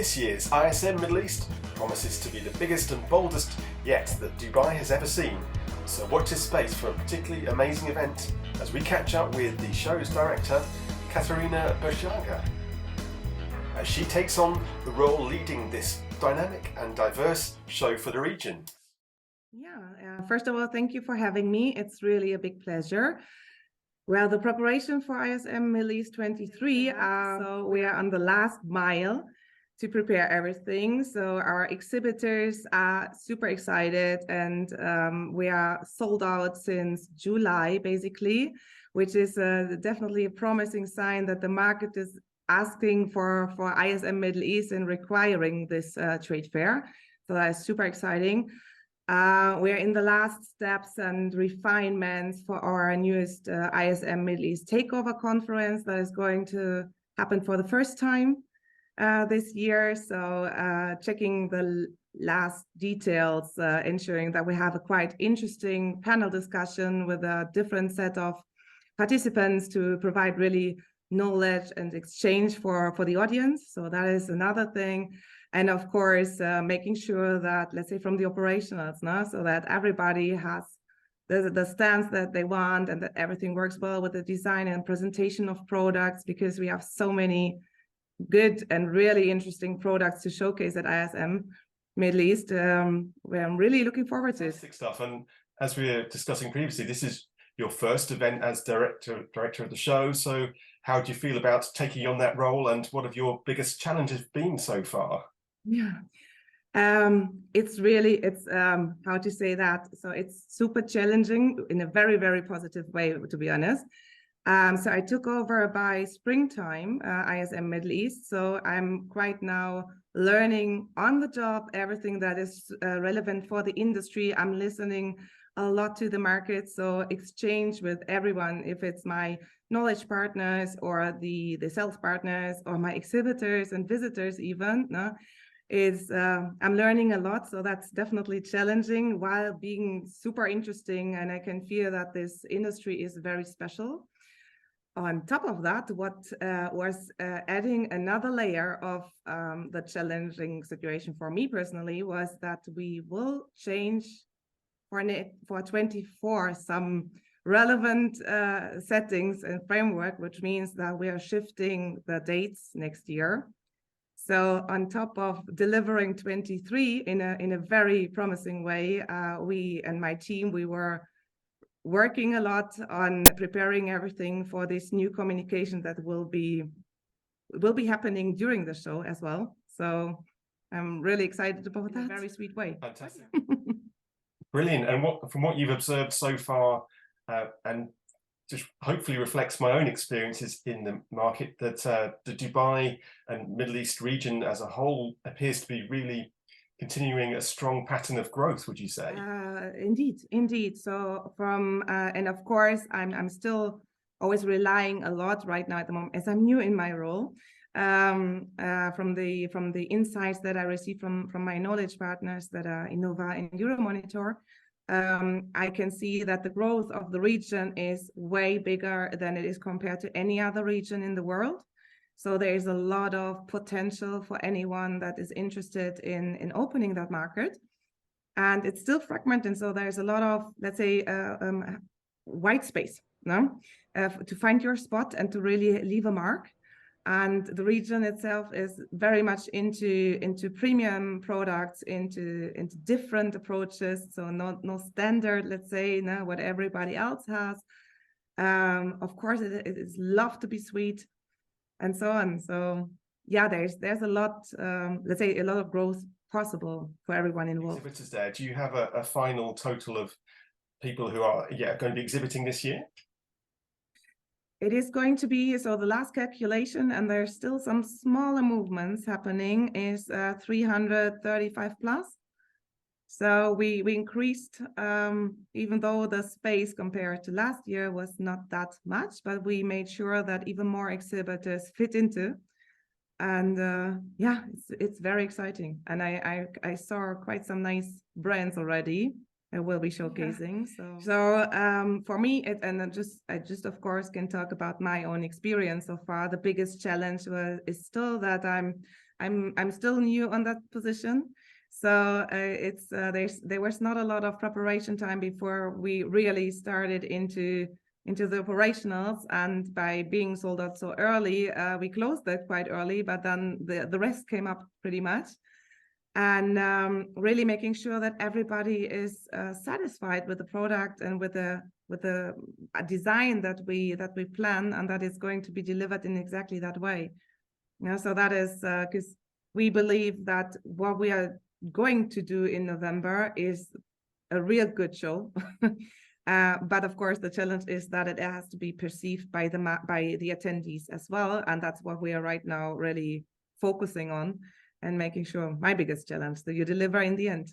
This year's ISM Middle East promises to be the biggest and boldest yet that Dubai has ever seen. So watch this space for a particularly amazing event as we catch up with the show's director, Katharina Buschjager, as she takes on the role leading this dynamic and diverse show for the region. First of all, thank you for having me. It's really a big pleasure. Well, the preparation for ISM Middle East 23, so we are on the last mile to prepare everything. So our exhibitors are super excited, and we are sold out since July, basically, which is definitely a promising sign that the market is asking for ISM Middle East and requiring this trade fair. So that is super exciting. We're in the last steps and refinements for our newest ISM Middle East Takeover Conference that is going to happen for the first time this year. So checking the last details, ensuring that we have a quite interesting panel discussion with a different set of participants to provide really knowledge and exchange for the audience. So that is another thing. And of course, making sure that, let's say, from the operationals, so that everybody has the stance that they want and that everything works well with the design and presentation of products, because we have so many good and really interesting products to showcase at ISM Middle East. Where I'm really looking forward to it. Fantastic stuff. And as we were discussing previously, this is your first event as director of the show. So how do you feel about taking on that role, and what have your biggest challenges been so far? It's how to say that? So it's super challenging in a very, very positive way, to be honest. So I took over by springtime, ISM Middle East. So I'm quite now learning on the job everything that is relevant for the industry. I'm listening a lot to the market, so exchange with everyone, if it's my knowledge partners or the sales partners or my exhibitors and visitors even, I'm learning a lot. So that's definitely challenging while being super interesting, and I can feel that this industry is very special. On top of that, what was adding another layer of the challenging situation for me personally was that we will change for 24 some relevant settings and framework, which means that we are shifting the dates next year. So on top of delivering 23 in a very promising way, we and my team, we were working a lot on preparing everything for this new communication that will be happening during the show as well. So I'm really excited about that. In a very sweet way. Fantastic. Brilliant. And from what you've observed so far, and just hopefully reflects my own experiences in the market, that the Dubai and Middle East region as a whole appears to be really continuing a strong pattern of growth, would you say? Indeed. So and of course, I'm still always relying a lot right now at the moment, as I'm new in my role, from the insights that I receive from my knowledge partners that are Innova and Euromonitor. I can see that the growth of the region is way bigger than it is compared to any other region in the world. So there is a lot of potential for anyone that is interested in opening that market. And it's still fragmented, so there's a lot of, let's say, white space, to find your spot and to really leave a mark. And the region itself is very much into premium products, into different approaches. So no standard, let's say, what everybody else has. Of course, it is love to be sweet, and so on. So yeah, there's a lot, let's say, a lot of growth possible for everyone involved. Exhibitors there. Do you have a final total of people who are going to be exhibiting this year? It is going to be, so the last calculation, and there's still some smaller movements happening, is 335 plus. So we increased, even though the space compared to last year was not that much, but we made sure that even more exhibitors fit into. And it's very exciting. And I saw quite some nice brands already will be showcasing. So for me, I just of course can talk about my own experience so far. The biggest challenge is still that I'm I'm still new on that position. So there was not a lot of preparation time before we really started into the operationals, and by being sold out so early, we closed it quite early, but then the rest came up pretty much. And really making sure that everybody is satisfied with the product and with the design that we plan, and that is going to be delivered in exactly that way. So that is because we believe that what we are going to do in November is a real good show. But of course, the challenge is that it has to be perceived by the attendees as well, and that's what we are right now really focusing on and making sure. My biggest challenge that you deliver in the end.